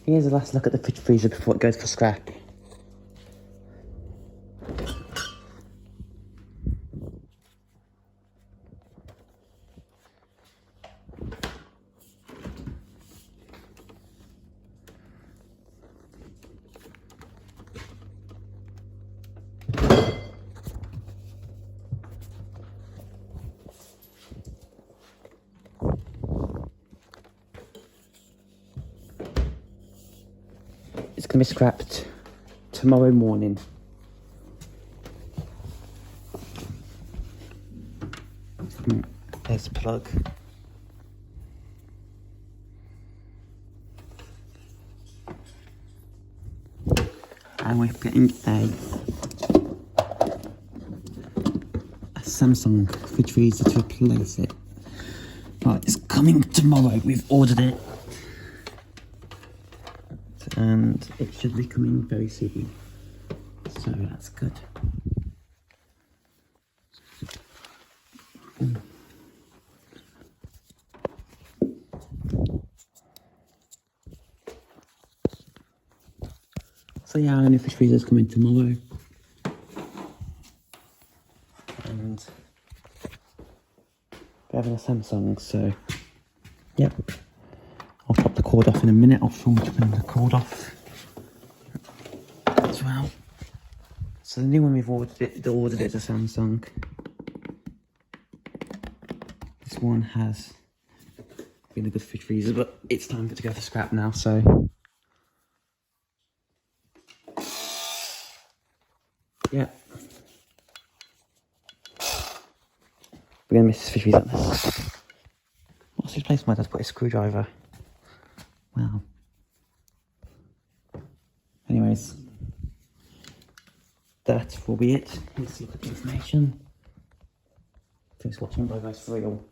Here's a last look at the fridge freezer before it goes for scrap. It's going to be scrapped tomorrow morning. There's the plug. And we're getting a Samsung fridge freezer to replace it. Right, it's coming tomorrow. We've ordered it. And it should be coming very soon. So that's good. So yeah, our new fridge freezer is coming tomorrow. And we're having a Samsung, so yep. I'll pop the cord off in a minute. I'll film putting the cord off as well. So the new one we've ordered is a Samsung. This one has been a good fridge freezer, but it's time for it to go for scrap now, so yeah. We're gonna miss this fridge freezer. What's this place? My dad's put a screwdriver. Wow. Anyways, that will be it. Let's look at the information. Thanks for watching. Bye guys, for real.